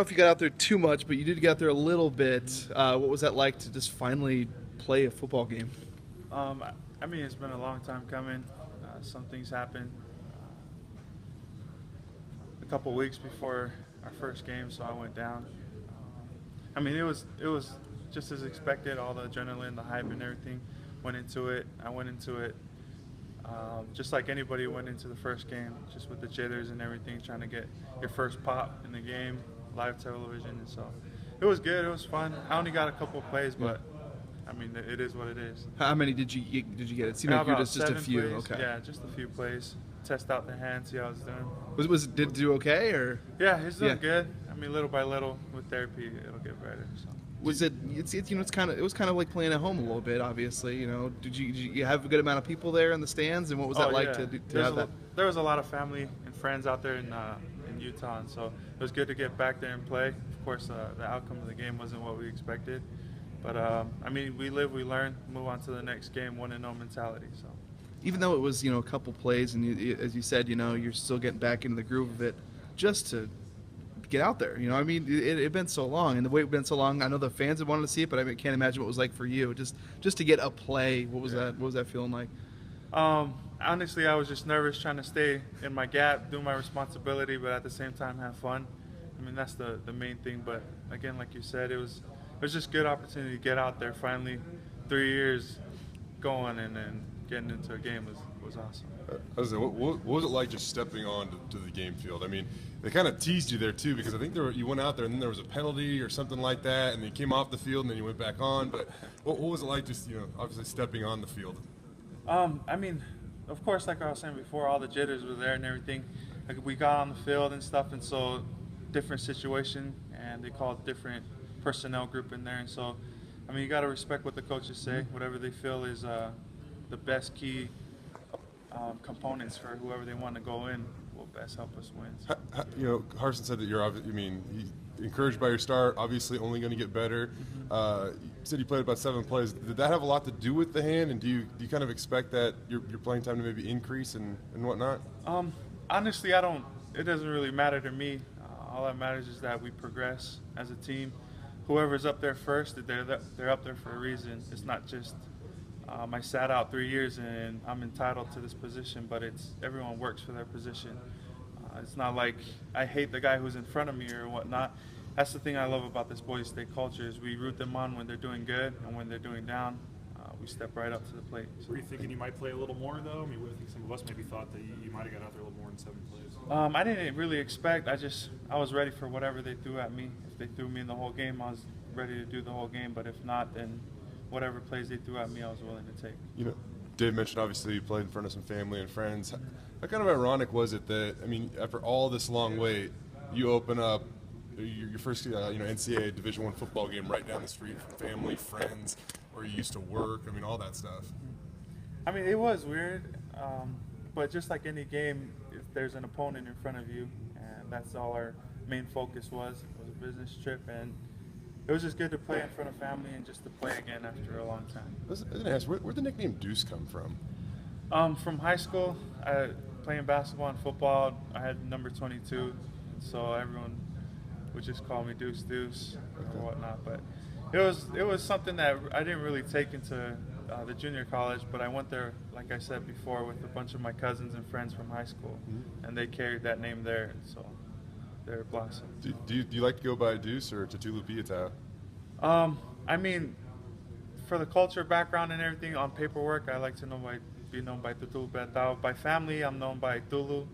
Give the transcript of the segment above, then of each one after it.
know if you got out there too much, but you did get out there a little bit. What was that like to just finally play a football game? I mean, it's been a long time coming. Some things happened a couple weeks before our first game, so I went down. I mean, it was just as expected. All the adrenaline, the hype, and everything went into it. I went into it just like anybody went into the first game, just with the jitters and everything, trying to get your first pop in the game, live television, and so it was good. It was fun. I only got a couple of plays, but I mean, it is what it is. How many did you get? It seemed like you were just a few. Plays. Okay. Yeah, just a few plays. Test out the hand, see how it's doing. Did it do okay or? Yeah, he's doing good. I mean, little by little with therapy, it'll get better. So. Was it? It's it was kind of like playing at home a little bit. Obviously, Did you have a good amount of people there in the stands, and what was that like to have that? There was a lot of family and friends out there in Utah, and so it was good to get back there and play. Of course, the outcome of the game wasn't what we expected. But, I mean, we live, we learn, move on to the next game, 1-0 mentality. So, even though it was, a couple plays, and as you said, you're still getting back into the groove of it, just to get out there. I mean, it had been so long, and the way it's been so long, I know the fans had wanted to see it, but I can't imagine what it was like for you. Just to get a play, what was that? What was that feeling like? Honestly, I was just nervous, trying to stay in my gap, do my responsibility, but at the same time have fun. I mean, that's the main thing. But again, like you said, it was just a good opportunity to get out there. Finally, 3 years going and then getting into a game was awesome. What was it like just stepping on to the game field? I mean, they kind of teased you there too, because I think you went out there and then there was a penalty or something like that, and then you came off the field and then you went back on. But what was it like just obviously stepping on the field? I mean, of course, like I was saying before, all the jitters were there and everything. Like we got on the field and stuff, and so different situation, and they called different personnel group in there, and so I mean, you got to respect what the coaches say, whatever they feel is the best key components for whoever they want to go in will best help us win. Harsin said that he's encouraged by your start, obviously only going to get better. You said you played about 7 plays. Did that have a lot to do with the hand, and do you kind of expect that your playing time to maybe increase and whatnot? Honestly, it doesn't really matter to me. All that matters is that we progress as a team. Whoever's up there first, they're up there for a reason. It's not just I sat out 3 years and I'm entitled to this position, but it's everyone works for their position. It's not like I hate the guy who's in front of me or whatnot. That's the thing I love about this Boise State culture is we root them on when they're doing good, and when they're doing down, we step right up to the plate. Were you thinking you might play a little more, though? I mean, I think some of us maybe thought that you might have got out there a little more in 7 plays. I didn't really expect. I was ready for whatever they threw at me. If they threw me in the whole game, I was ready to do the whole game. But if not, then whatever plays they threw at me, I was willing to take. Dave mentioned obviously you played in front of some family and friends. How kind of ironic was it that, I mean, after all this long wait, you open up your first NCAA Division I football game right down the street from family, friends, where you used to work, I mean, all that stuff. I mean, it was weird, but just like any game, if there's an opponent in front of you, and that's all our main focus was a business trip, and it was just good to play in front of family and just to play again after a long time. I was going to ask, where'd the nickname Deuce come from? From high school, playing basketball and football, I had number 22, so everyone would just call me Deuce or whatnot. But it was something that I didn't really take into the junior college, but I went there, like I said before, with a bunch of my cousins and friends from high school, and they carried that name there, so they're blossomed. Do you like to go by Deuce or Tutulupeatau? I mean, for the culture background and everything, on paperwork, I like to be known by Tutulupeatau. By family, I'm known by Tulu,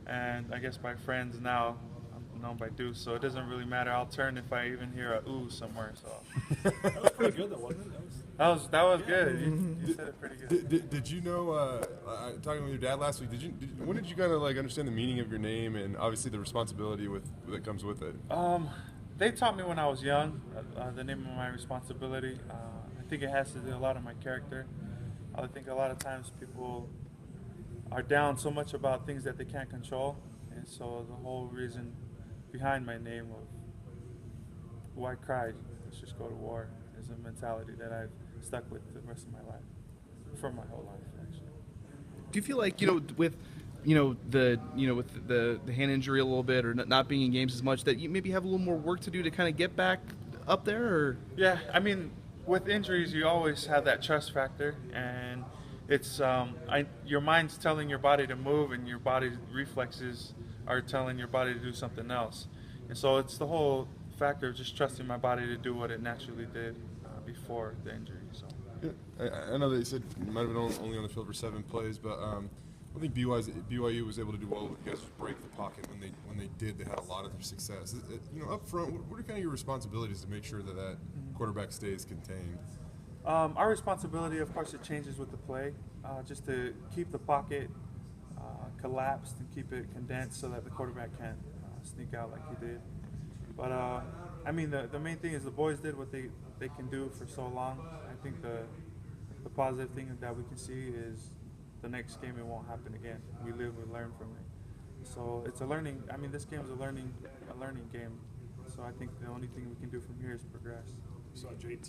and I guess by friends now, I'm known by Deuce. So it doesn't really matter. I'll turn if I even hear a ooh somewhere. So that was pretty good, though, wasn't it? That was good. You said it pretty good. Did you know? Talking with your dad last week, when did you kind of understand the meaning of your name and obviously the responsibility that comes with it? They taught me when I was young the name of my responsibility. I think it has to do a lot of my character. I think a lot of times people are down so much about things that they can't control, and so the whole reason behind my name of why cried, let's just go to war, is a mentality that I've stuck with the rest of my life, for my whole life actually. Do you feel like with with the hand injury a little bit, or not being in games as much, that you maybe have a little more work to do to kind of get back up there? Or Yeah, I mean, with injuries, you always have that trust factor, and it's your mind's telling your body to move, and your body's reflexes are telling your body to do something else. And so it's the whole factor of just trusting my body to do what it naturally did before the injury. So. Yeah, I know that you said you might have been only on the field for 7 plays, but I think BYU was able to do well with you guys break the pocket when they did. They had a lot of their success. Up front, what are kind of your responsibilities to make sure that quarterback stays contained? Our responsibility, of course, it changes with the play, just to keep the pocket collapsed and keep it condensed so that the quarterback can't sneak out like he did. But I mean, the main thing is the boys did what they can do for so long. I think the positive thing that we can see is the next game it won't happen again. We learn from it. So it's a learning. I mean, this game is a learning game. So I think the only thing we can do from here is progress. So JT